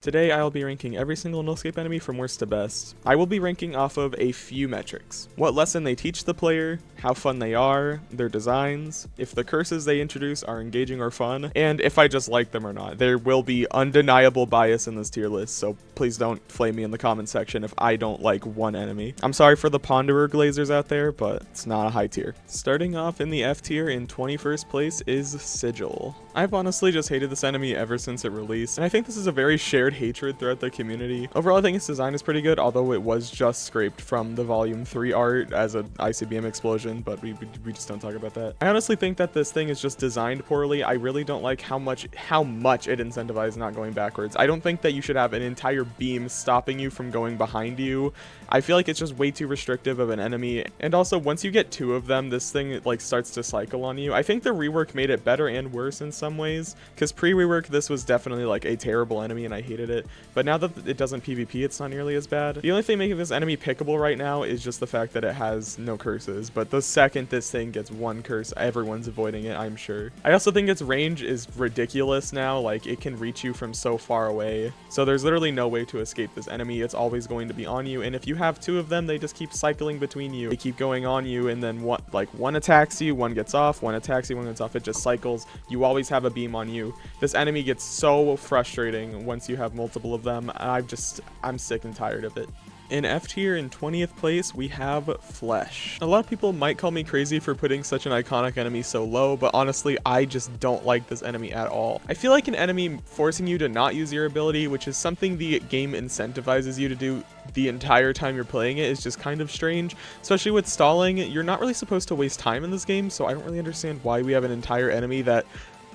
Today I'll be ranking every single Nullscape enemy from worst to best. I will be ranking off of a few metrics: what lesson they teach the player, how fun they are, their designs, if the curses they introduce are engaging or fun, and if I just like them or not. There will be undeniable bias in this tier list, so please don't flame me in the comment section if I don't like one enemy. I'm sorry for the Ponderer Glazers out there, but it's not a high tier. Starting off in the F tier in 21st place is Sigil. I've honestly just hated this enemy ever since it released, and I think this is a very shared hatred throughout the community. Overall, I think its design is pretty good, although it was just scraped from the Volume 3 art as an ICBM explosion, but we just don't talk about that. I honestly think that this thing is just designed poorly. I really don't like how much it incentivizes not going backwards. I don't think that you should have an entire beam stopping you from going behind you. I feel like it's just way too restrictive of an enemy, and also once you get two of them, this thing like starts to cycle on you. I think the rework made it better and worse in some ways, because pre-rework this was definitely like a terrible enemy and I hated it, but now that it doesn't PvP, it's not nearly as bad. The only thing making this enemy pickable right now is just the fact that it has no curses, but the second this thing gets one curse, everyone's avoiding it, I'm sure. I also think its range is ridiculous now. Like, it can reach you from so far away, so there's literally no way to escape this enemy. It's always going to be on you, and if you have two of them, they just keep cycling between you. They keep going on you, and then one attacks you, one gets off, one attacks you, one gets off. It just cycles. You always have a beam on you. This enemy gets so frustrating once you have multiple of them. I'm sick and tired of it. In F tier in 20th place, we have Flesh. A lot of people might call me crazy for putting such an iconic enemy so low, but honestly, I just don't like this enemy at all. I feel like an enemy forcing you to not use your ability, which is something the game incentivizes you to do the entire time you're playing it, is just kind of strange. Especially with stalling, you're not really supposed to waste time in this game, so I don't really understand why we have an entire enemy that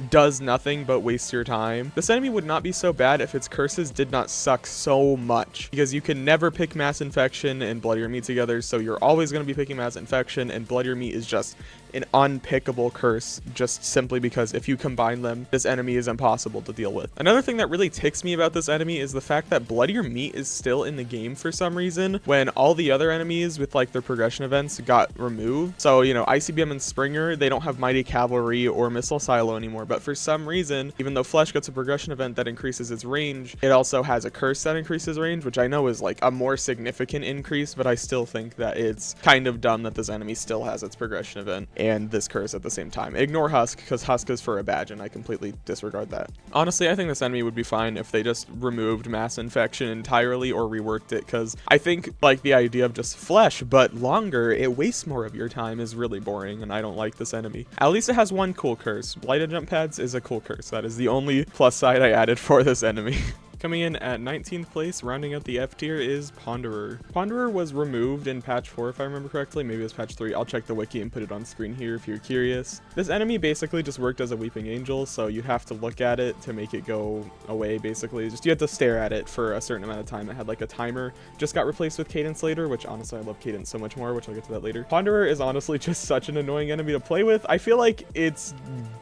does nothing but waste your time. This enemy would not be so bad if its curses did not suck so much, because you can never pick Mass Infection and Bloodier Meat together, so you're always going to be picking Mass Infection, and Bloodier Meat is just an unpickable curse, just simply because if you combine them, this enemy is impossible to deal with. Another thing that really ticks me about this enemy is the fact that Bloodier Meat is still in the game for some reason, when all the other enemies with like their progression events got removed. So, you know, ICBM and Springer, they don't have Mighty Cavalry or Missile Silo anymore, but for some reason, even though Flesh gets a progression event that increases its range, it also has a curse that increases range, which I know is like a more significant increase, but I still think that it's kind of dumb that this enemy still has its progression event and this curse at the same time. Ignore Husk, because Husk is for a badge, and I completely disregard that. Honestly, I think this enemy would be fine if they just removed Mass Infection entirely or reworked it, because I think like the idea of just Flesh, but longer, it wastes more of your time, is really boring, and I don't like this enemy. At least it has one cool curse. Blighted Jump Pads is a cool curse. That is the only plus side I added for this enemy. Coming in at 19th place, rounding out the F tier, is Ponderer. Ponderer was removed in patch 4 if I remember correctly, maybe it was patch 3. I'll check the wiki and put it on screen here if you're curious. This enemy basically just worked as a Weeping Angel, so you have to look at it to make it go away basically. Just you have to stare at it for a certain amount of time. It had like a timer. Just got replaced with Cadence later, which honestly I love Cadence so much more, which I'll get to that later. Ponderer is honestly just such an annoying enemy to play with. I feel like it's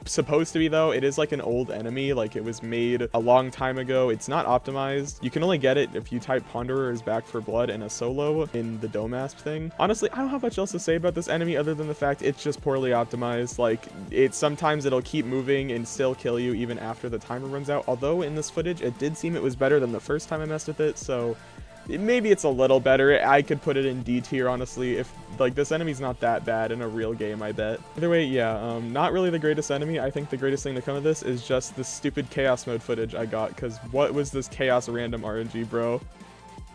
supposed to be, though. It is like an old enemy, like it was made a long time ago. It's not optimized. You can only get it if you type Ponderer is back for blood and a solo in the Domasp thing. Honestly, I don't have much else to say about this enemy other than the fact it's just poorly optimized. Like, sometimes it'll keep moving and still kill you even after the timer runs out, although in this footage it did seem it was better than the first time I messed with it, so maybe it's a little better. I could put it in D tier, honestly, if like this enemy's not that bad in a real game, I bet. Either way, yeah, not really the greatest enemy. I think the greatest thing to come of this is just the stupid chaos mode footage I got, because what was this chaos random RNG, bro?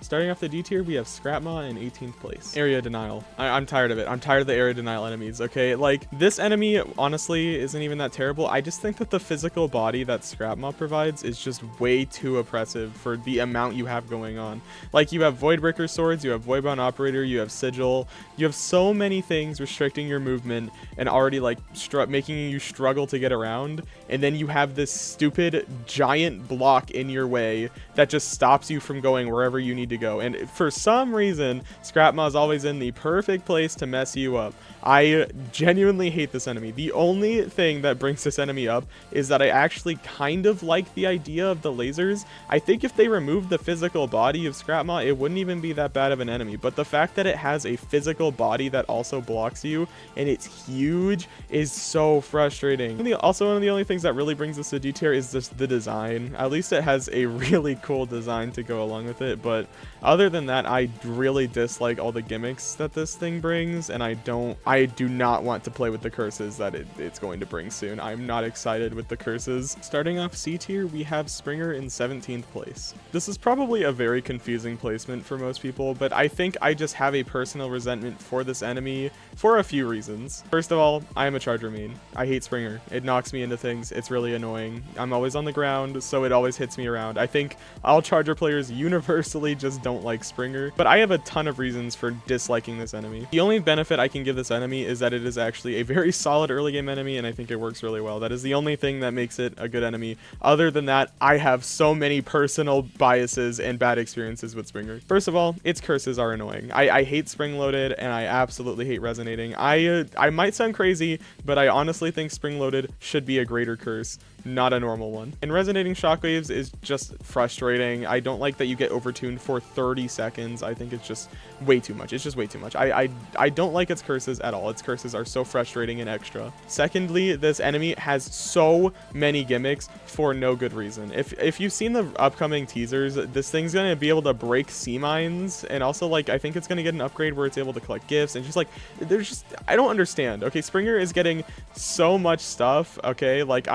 Starting off the D tier, we have Scrapmaw in 18th place. Area Denial. I'm tired of it. I'm tired of the Area Denial enemies, okay? Like, this enemy, honestly, isn't even that terrible. I just think that the physical body that Scrapmaw provides is just way too oppressive for the amount you have going on. Like, you have Voidbreaker Swords, you have Voidbound Operator, you have Sigil. You have so many things restricting your movement and already, like, making you struggle to get around. And then you have this stupid giant block in your way that just stops you from going wherever you need need to go. And for some reason, Scrapmaw is always in the perfect place to mess you up. I genuinely hate this enemy. The only thing that brings this enemy up is that I actually kind of like the idea of the lasers. I think if they removed the physical body of Scrapmaw, it wouldn't even be that bad of an enemy. But the fact that it has a physical body that also blocks you, and it's huge, is so frustrating. And also, one of the only things that really brings this to D tier is just the design. At least it has a really cool design to go along with it. But other than that, I really dislike all the gimmicks that this thing brings, and I do not want to play with the curses that it's going to bring soon. I'm not excited with the curses. Starting off C tier, we have Springer in 17th place. This is probably a very confusing placement for most people, but I think I just have a personal resentment for this enemy for a few reasons. First of all, I am a Charger main. I hate Springer. It knocks me into things. It's really annoying. I'm always on the ground, so it always hits me around. I think all Charger players universally just don't like Springer, but I have a ton of reasons for disliking this enemy. The only benefit I can give this enemy is that it is actually a very solid early game enemy, and I think it works really well. That is the only thing that makes it a good enemy. Other than that, I have so many personal biases and bad experiences with Springer. First of all, its curses are annoying. I hate spring loaded, and I absolutely hate resonating. I might sound crazy, but I honestly think spring loaded should be a greater curse, not a normal one. And resonating shockwaves is just frustrating. I don't like that you get overtuned for 30 seconds. I think it's just way too much. It's just way too much. I don't like its curses at all. Its curses are so frustrating and extra. Secondly, this enemy has so many gimmicks for no good reason. If you've seen the upcoming teasers, this thing's gonna be able to break sea mines, and also like I think it's gonna get an upgrade where it's able to collect gifts, and just like there's just I don't understand. Okay, Springer is getting so much stuff. Okay, like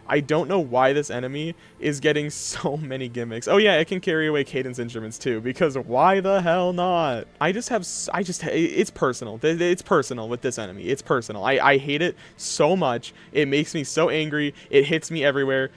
I don't know why this enemy is getting so many gimmicks. Oh yeah, it can carry away cadence instruments too, because why the hell not? It's personal. It's personal with this enemy. It's personal. I hate it so much. It makes me so angry. It hits me everywhere.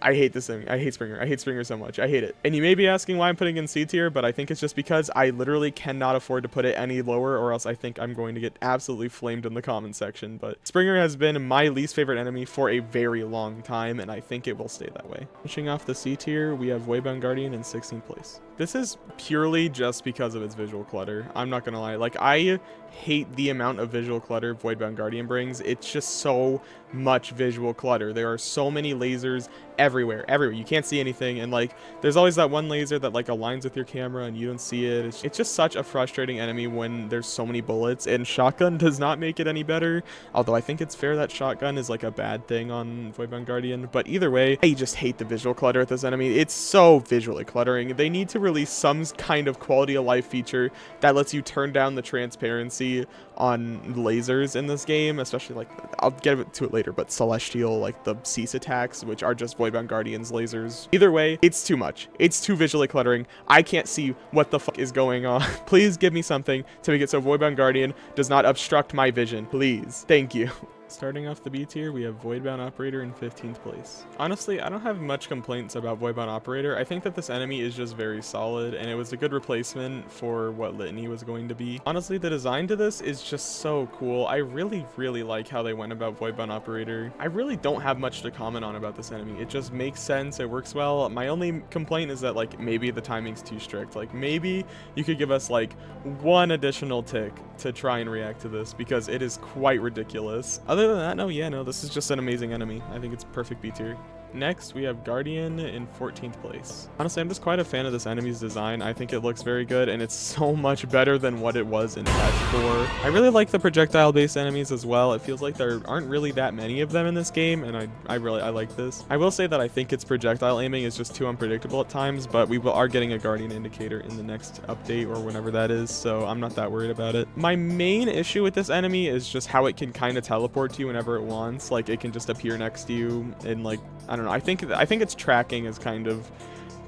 I hate this thing. I hate Springer. I hate Springer so much. I hate it. And you may be asking why I'm putting in C tier, but I think it's just because I literally cannot afford to put it any lower, or else I think I'm going to get absolutely flamed in the comment section. But Springer has been my least favorite enemy for a very long time, and I think it will stay that way. Finishing off the C tier, we have Voidbound Guardian in 16th place. This is purely just because of its visual clutter. I'm not gonna lie. Like, I hate the amount of visual clutter Voidbound Guardian brings. It's just so much visual clutter. There are so many lasers everywhere. You can't see anything, and like there's always that one laser that like aligns with your camera and you don't see it. It's just such a frustrating enemy when there's so many bullets, and shotgun does not make it any better, although I think it's fair that shotgun is like a bad thing on Voidbound Guardian. But either way, I just hate the visual clutter with this enemy. It's so visually cluttering. They need to release some kind of quality of life feature that lets you turn down the transparency on lasers in this game, especially like I'll get to it later, but Celestial, like the cease attacks, which are just Voidbound Guardian's lasers. Either way, it's too much. It's too visually cluttering. I can't see what the fuck is going on. Please give me something to make it so Voidbound Guardian does not obstruct my vision. Please. Thank you. Starting off the B tier, we have Voidbound Operator in 15th place. Honestly, I don't have much complaints about Voidbound Operator. I think that this enemy is just very solid, and it was a good replacement for what Litany was going to be. Honestly, the design to this is just so cool. I really like how they went about Voidbound Operator. I really don't have much to comment on about this enemy. It just makes sense. It works well. My only complaint is that like maybe the timing's too strict. Like maybe you could give us like one additional tick to try and react to this, because it is quite ridiculous. Other than that, no, this is just an amazing enemy. I think it's perfect B tier. Next, we have Guardian in 14th place. Honestly, I'm just quite a fan of this enemy's design. I think it looks very good, and it's so much better than what it was in patch 4. I really like the projectile-based enemies as well. It feels like there aren't really that many of them in this game, and I like this. I will say that I think its projectile aiming is just too unpredictable at times, but we are getting a Guardian indicator in the next update or whenever that is, so I'm not that worried about it. My main issue with this enemy is just how it can kind of teleport to you whenever it wants. Like, it can just appear next to you, and like, I don't know. I think its tracking is kind of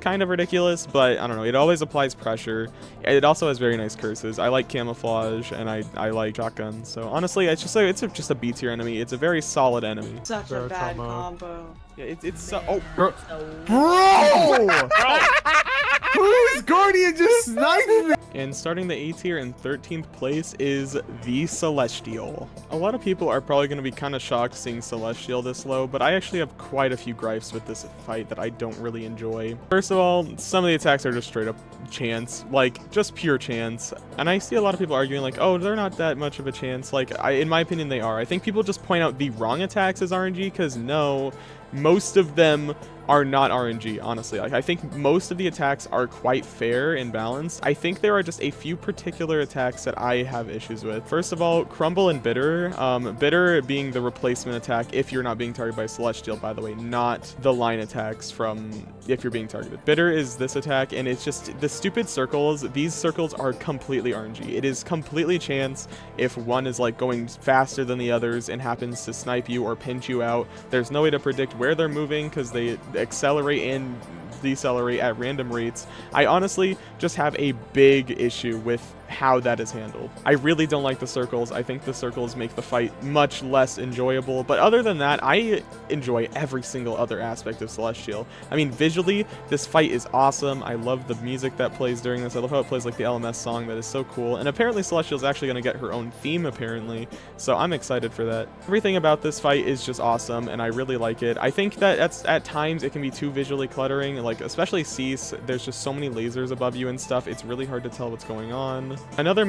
ridiculous, but I don't know. It always applies pressure. It also has very nice curses. I like camouflage, and I like shotgun. So honestly, it's just a B tier enemy. It's a very solid enemy. Such a bad combo. Yeah, it's so. Oh, bro! Who's Guardian just sniped me? And starting the A tier in 13th place is the Celestial. A lot of people are probably going to be kind of shocked seeing Celestial this low, but I actually have quite a few gripes with this fight that I don't really enjoy. First of all, some of the attacks are just straight up chance, like just pure chance. And I see a lot of people arguing like, oh, they're not that much of a chance. Like, in my opinion, they are. I think people just point out the wrong attacks as RNG, because no, most of them are not RNG, honestly. Like, I think most of the attacks are quite fair and balanced. I think there are just a few particular attacks that I have issues with. First of all, Crumble and Bitter. Bitter being the replacement attack if you're not being targeted by Celestial, by the way, not the line attacks from if you're being targeted. Bitter is this attack, and it's just the stupid circles. These circles are completely RNG. It is completely chance if one is like going faster than the others and happens to snipe you or pinch you out. There's no way to predict where they're moving because they accelerate and decelerate at random rates. I honestly just have a big issue with how that is handled. I really don't like the circles. I think the circles make the fight much less enjoyable, but other than that, I enjoy every single other aspect of Celestial. I mean, visually, this fight is awesome. I love the music that plays during this. I love how it plays like the LMS song. That is so cool. And apparently Celestial is actually going to get her own theme, apparently, so I'm excited for that. Everything about this fight is just awesome, and I really like it. I think that at times it can be too visually cluttering, like especially Cease. There's just so many lasers above you and stuff. It's really hard to tell what's going on. Another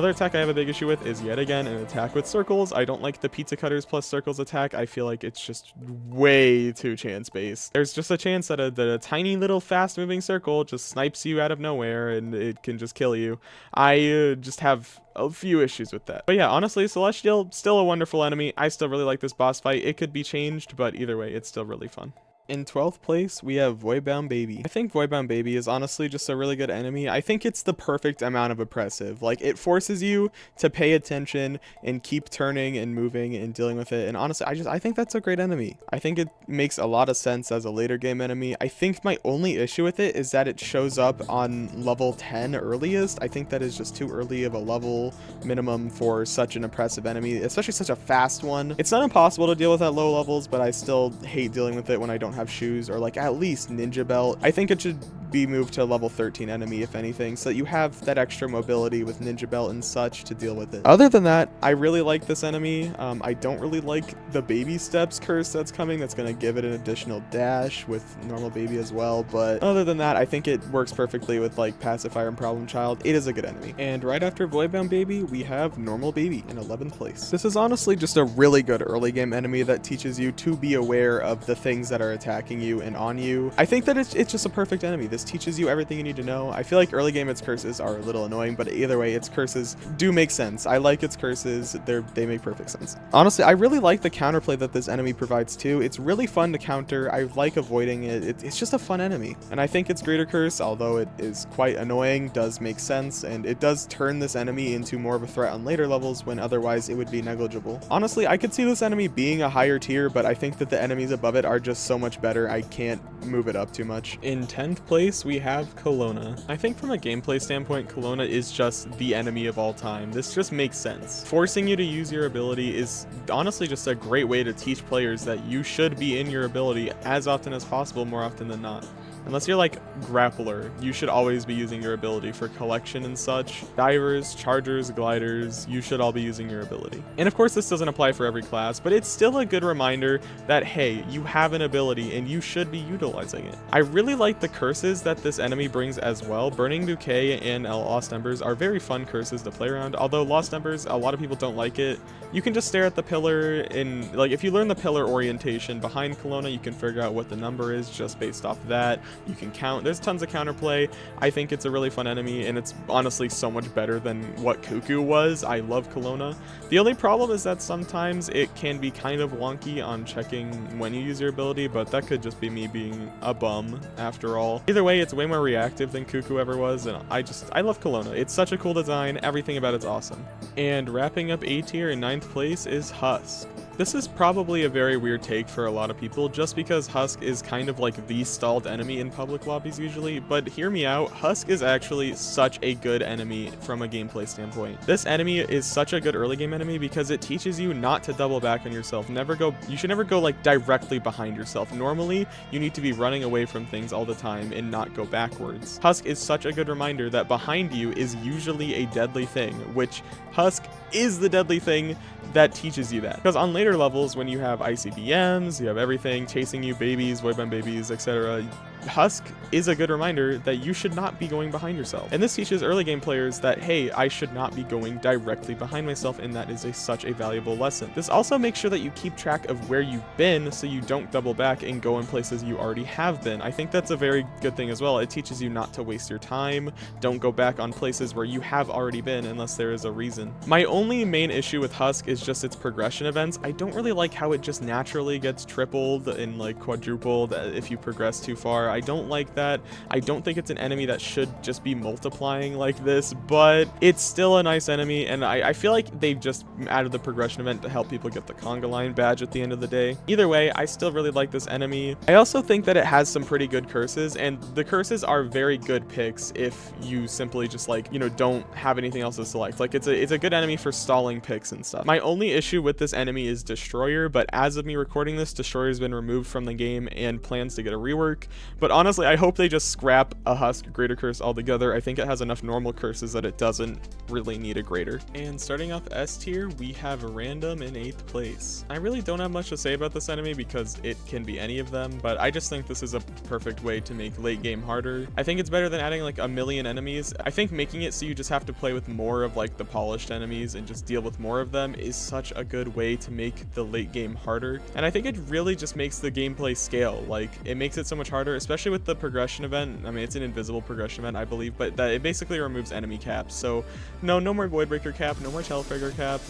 attack I have a big issue with is yet again an attack with circles. I don't like the pizza cutters plus circles attack. I feel like it's just way too chance based. There's just a chance that a tiny little fast moving circle just snipes you out of nowhere and it can just kill you. I just have a few issues with that. But yeah, honestly, Celestial, still a wonderful enemy. I still really like this boss fight. It could be changed, but either way, it's still really fun. In 12th place, we have Voidbound Baby. I think Voidbound Baby is honestly just a really good enemy. I think it's the perfect amount of oppressive. Like, it forces you to pay attention and keep turning and moving and dealing with it. And honestly, I think that's a great enemy. I think it makes a lot of sense as a later game enemy. I think my only issue with it is that it shows up on level 10 earliest. I think that is just too early of a level minimum for such an oppressive enemy, especially such a fast one. It's not impossible to deal with at low levels, but I still hate dealing with it when I don't have shoes or like at least ninja belt. I think it should be moved to level 13 enemy if anything, so that you have that extra mobility with ninja belt and such to deal with it. Other than that, I really like this enemy. I don't really like the baby steps curse that's coming. That's going to give it an additional dash with normal baby as well, but other than that, I think it works perfectly with like pacifier and problem child. It is a good enemy. And right after Voidbound Baby, we have normal baby in 11th place. This is honestly just a really good early game enemy that teaches you to be aware of the things that are attacking you and on you. I think that it's just a perfect enemy. This teaches you everything you need to know. I feel like early game its curses are a little annoying, but either way, its curses do make sense. I like its curses. They make perfect sense. Honestly, I really like the counterplay that this enemy provides too. It's really fun to counter. I like avoiding it. It's just a fun enemy. And I think its greater curse, although it is quite annoying, does make sense, and it does turn this enemy into more of a threat on later levels when otherwise it would be negligible. Honestly, I could see this enemy being a higher tier, but I think that the enemies above it are just so much better. I can't move it up too much. In 10th place, we have Kelowna. I think from a gameplay standpoint, Kelowna is just the enemy of all time. This just makes sense. Forcing you to use your ability is honestly just a great way to teach players that you should be in your ability as often as possible, more often than not. Unless you're like Grappler, you should always be using your ability for collection and such. Divers, chargers, gliders, you should all be using your ability. And of course this doesn't apply for every class, but it's still a good reminder that hey, you have an ability and you should be utilizing it. I really like the curses that this enemy brings as well. Burning Bouquet and Lost Embers are very fun curses to play around, although Lost Embers, a lot of people don't like it. You can just stare at the pillar and like if you learn the pillar orientation behind Kelowna, you can figure out what the number is just based off that. You can count. There's tons of counterplay. I think it's a really fun enemy, and it's honestly so much better than what Cuckoo was. I love Kelowna. The only problem is that sometimes it can be kind of wonky on checking when you use your ability, but that could just be me being a bum after all. Either way, it's way more reactive than Cuckoo ever was, and I love Kelowna. It's such a cool design. Everything about it's awesome. And wrapping up A tier in 9th place is Husk. This is probably a very weird take for a lot of people, just because Husk is kind of like the stalled enemy in public lobbies usually, but hear me out, Husk is actually such a good enemy from a gameplay standpoint. This enemy is such a good early game enemy because it teaches you not to double back on yourself. You should never go like directly behind yourself. Normally, you need to be running away from things all the time and not go backwards. Husk is such a good reminder that behind you is usually a deadly thing, which Husk is the deadly thing that teaches you that. Because on later levels, when you have ICBMs, you have everything chasing you, babies, boyband babies, etc., Husk is a good reminder that you should not be going behind yourself. And this teaches early game players that, hey, I should not be going directly behind myself, and that is such a valuable lesson. This also makes sure that you keep track of where you've been so you don't double back and go in places you already have been. I think that's a very good thing as well. It teaches you not to waste your time. Don't go back on places where you have already been unless there is a reason. My only main issue with Husk is just its progression events. I don't really like how it just naturally gets tripled and like quadrupled if you progress too far. I don't like that. I don't think it's an enemy that should just be multiplying like this, but it's still a nice enemy, and I feel like they've just added the progression event to help people get the conga line badge at the end of the day. Either way, I still really like this enemy. I also think that it has some pretty good curses, and the curses are very good picks if you simply just like, you know, don't have anything else to select. Like it's a good enemy for stalling picks and stuff. My only issue with this enemy is Destroyer, but as of me recording this, Destroyer's been removed from the game and plans to get a rework. But honestly, I hope they just scrap a Husk Greater Curse altogether. I think it has enough normal curses that it doesn't really need a Greater. And starting off S tier, we have Random in 8th place. I really don't have much to say about this enemy because it can be any of them, but I just think this is a perfect way to make late game harder. I think it's better than adding like a million enemies. I think making it so you just have to play with more of like the polished enemies and just deal with more of them is such a good way to make the late game harder. And I think it really just makes the gameplay scale. Like it makes it so much harder, especially with the progression event. I mean, it's an invisible progression event, I believe, but that it basically removes enemy caps. So no more Voidbreaker cap, no more Telefragger cap.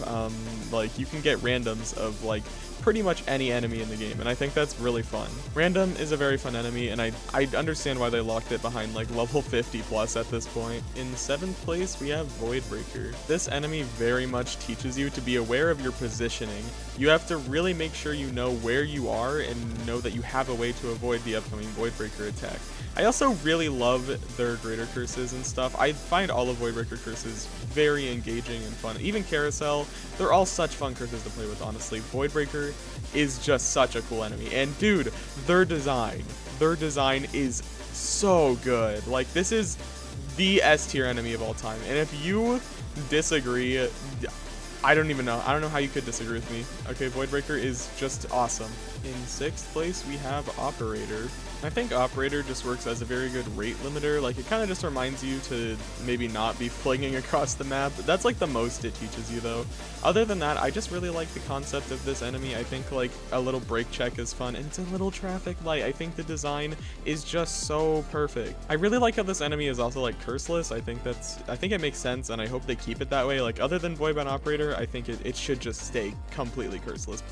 Like you can get randoms of like pretty much any enemy in the game, and I think that's really fun. Random is a very fun enemy, and I understand why they locked it behind like level 50 plus at this point. In 7th place, we have Voidbreaker. This enemy very much teaches you to be aware of your positioning. You have to really make sure you know where you are and know that you have a way to avoid the upcoming Voidbreaker attack. I also really love their Greater Curses and stuff. I find all of Voidbreaker curses very engaging and fun. Even Carousel, they're all such fun curses to play with, honestly. Voidbreaker is just such a cool enemy. And dude, their design is so good. Like, this is the S tier enemy of all time. And if you disagree, I don't even know. I don't know how you could disagree with me. Okay, Voidbreaker is just awesome. In 6th place, we have Operator. I think Operator just works as a very good rate limiter. Like, it kind of just reminds you to maybe not be flinging across the map. That's like the most it teaches you, though. Other than that, I just really like the concept of this enemy. I think like a little brake check is fun, and it's a little traffic light. I think the design is just so perfect. I really like how this enemy is also like curseless. I think it makes sense, and I hope they keep it that way. Like, other than Voidband Operator, I think it should just stay completely curseless.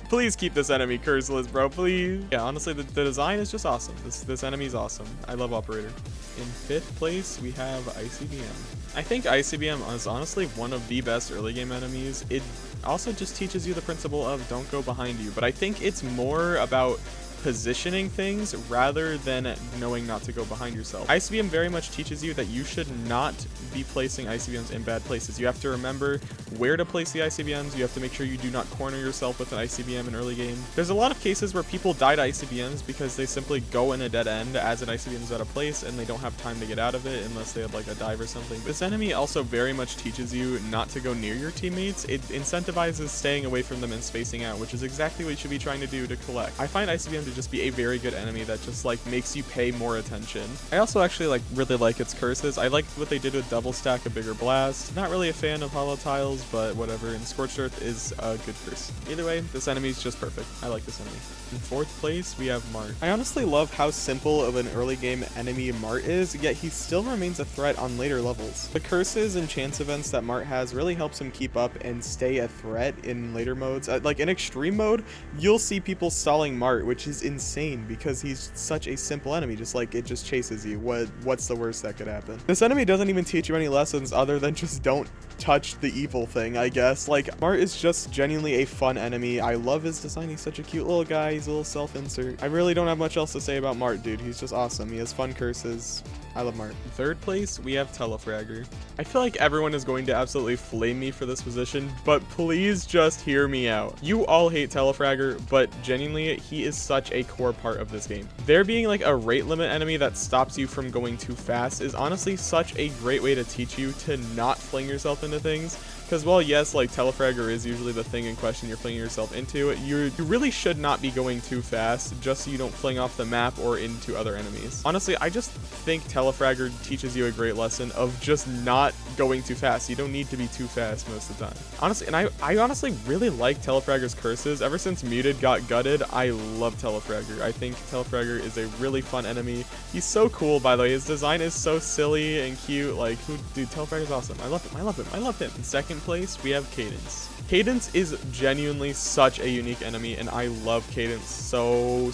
Please keep this enemy curseless, bro, please. Yeah, honestly, the design is just awesome. This enemy is awesome. I love Operator. In 5th place, we have ICBM. I think ICBM is honestly one of the best early game enemies. It also just teaches you the principle of don't go behind you, but I think it's more about positioning things rather than knowing not to go behind yourself. ICBM very much teaches you that you should not be placing ICBMs in bad places. You have to remember where to place the ICBMs. You have to make sure you do not corner yourself with an ICBM in early game. There's a lot of cases where people die to ICBMs because they simply go in a dead end as an ICBM is out of place and they don't have time to get out of it unless they have like a dive or something. This enemy also very much teaches you not to go near your teammates. It incentivizes staying away from them and spacing out, which is exactly what you should be trying to do to collect. I find ICBM to just be a very good enemy that just like makes you pay more attention. I also actually like really like its curses. I like what they did with double stack a bigger blast. Not really a fan of hollow tiles, but whatever. And Scorched Earth is a good curse. Either way, this enemy is just perfect. I like this enemy. In 4th place, we have Mart. I honestly love how simple of an early game enemy Mart is, yet he still remains a threat on later levels. The curses and chance events that Mart has really helps him keep up and stay a threat in later modes. Like in extreme mode, you'll see people stalling Mart, which is just insane because he's such a simple enemy. Just like, it just chases you. What's the worst that could happen? This enemy doesn't even teach you any lessons other than just don't touch the evil thing, I guess. Like, Mart is just genuinely a fun enemy. I love his design. He's such a cute little guy. He's a little self-insert. I really don't have much else to say about Mart, dude. He's just awesome. He has fun curses. I love Mart. Third place, we have Telefragger. I feel like everyone is going to absolutely flame me for this position, but please just hear me out. You all hate Telefragger, but genuinely, he is such a core part of this game. There being like a rate limit enemy that stops you from going too fast is honestly such a great way to teach you to not fling yourself into things. Because while yes, like Telefragger is usually the thing in question you're flinging yourself into, you really should not be going too fast just so you don't fling off the map or into other enemies. Honestly, I just think Telefragger teaches you a great lesson of just not going too fast. You don't need to be too fast most of the time. Honestly, and I honestly really like Telefragger's curses. Ever since Muted got gutted, I love Telefragger. I think Telefragger is a really fun enemy. He's so cool, by the way. His design is so silly and cute. Like, dude, Telefragger's awesome. I love him. I love him. I love him. In second place, we have Cadence. Cadence is genuinely such a unique enemy, and I love Cadence so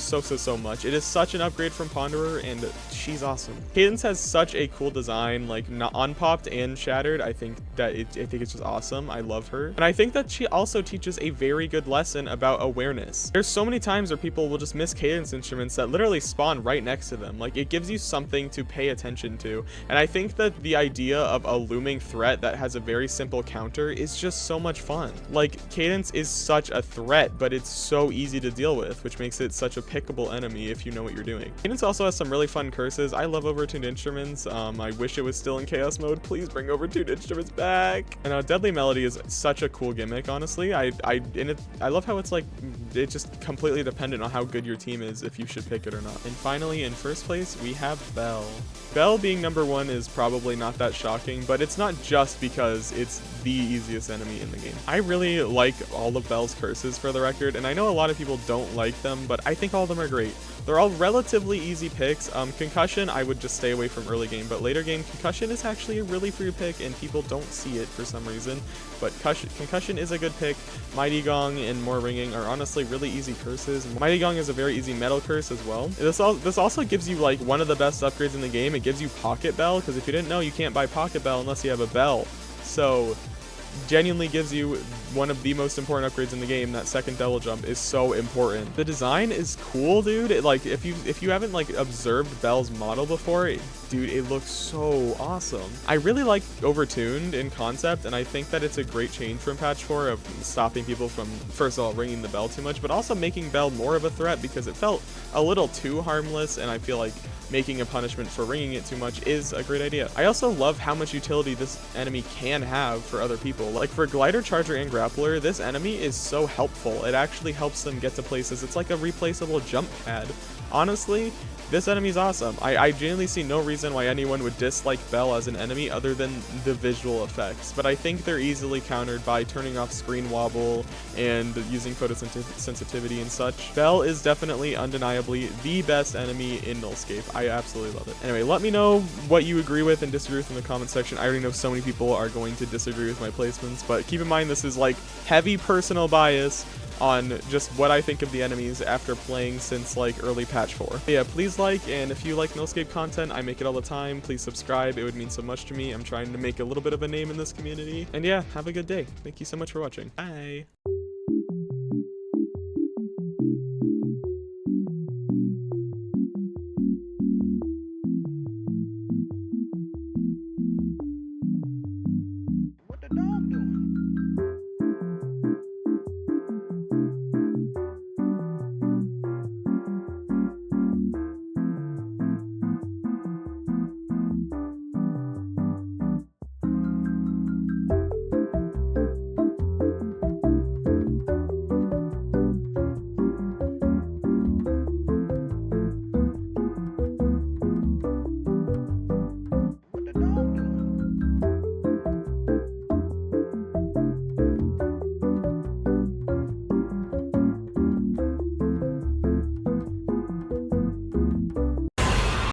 much. It is such an upgrade from Ponderer, and she's awesome. Cadence has such a cool design, like not unpopped and shattered. I think it's just awesome. I love her, and I think that she also teaches a very good lesson about awareness. There's so many times where people will just miss Cadence instruments that literally spawn right next to them. Like, it gives you something to pay attention to, and I think that the idea of a looming threat that has a very simple counter is just so much fun. Like, Cadence is such a threat, but it's so easy to deal with, which makes it such a pickable enemy if you know what you're doing. Cadence also has some really fun curses. I love overtuned instruments. I wish it was still in chaos mode. Please bring overtuned instruments back. And Deadly Melody is such a cool gimmick, honestly. I love how it's like, it's just completely dependent on how good your team is if you should pick it or not. And finally, in first place, we have Bell. Bell being number one is probably not that shocking, but it's not just because it's the easiest enemy in the game. I really like all of Bell's curses, for the record, and I know a lot of people don't like them, but I think all of them are great. They're all relatively easy picks. Concussion, I would just stay away from early game, but later game, Concussion is actually a really free pick, and people don't see it for some reason. But Concussion is a good pick. Mighty Gong and More Ringing are honestly really easy curses. Mighty Gong is a very easy metal curse as well. This also gives you like one of the best upgrades in the game. It gives you Pocket Bell, because if you didn't know, you can't buy Pocket Bell unless you have a bell. So genuinely gives you one of the most important upgrades in the game. That second double jump is so important. The design is cool, dude. Like, if you haven't like observed Bell's model before, dude, it looks so awesome. I really like Overtuned in concept, and I think that it's a great change from patch 4 of stopping people from, first of all, ringing the bell too much, but also making Bell more of a threat, because it felt a little too harmless, and I feel like making a punishment for ringing it too much is a great idea. I also love how much utility this enemy can have for other people. Like, for Glider, Charger, and Grappler, this enemy is so helpful. It actually helps them get to places. It's like a replaceable jump pad. Honestly, this enemy is awesome. I genuinely see no reason why anyone would dislike Bell as an enemy other than the visual effects, but I think they're easily countered by turning off screen wobble and using photosensitivity and such. Bell is definitely undeniably the best enemy in Nullscape. I absolutely love it. Anyway, let me know what you agree with and disagree with in the comment section. I already know so many people are going to disagree with my placements, but keep in mind this is like heavy personal bias on just what I think of the enemies after playing since like early patch 4. But yeah, please like, and if you like Nullscape content, I make it all the time, please subscribe. It would mean so much to me. I'm trying to make a little bit of a name in this community. And yeah, have a good day. Thank you so much for watching. Bye.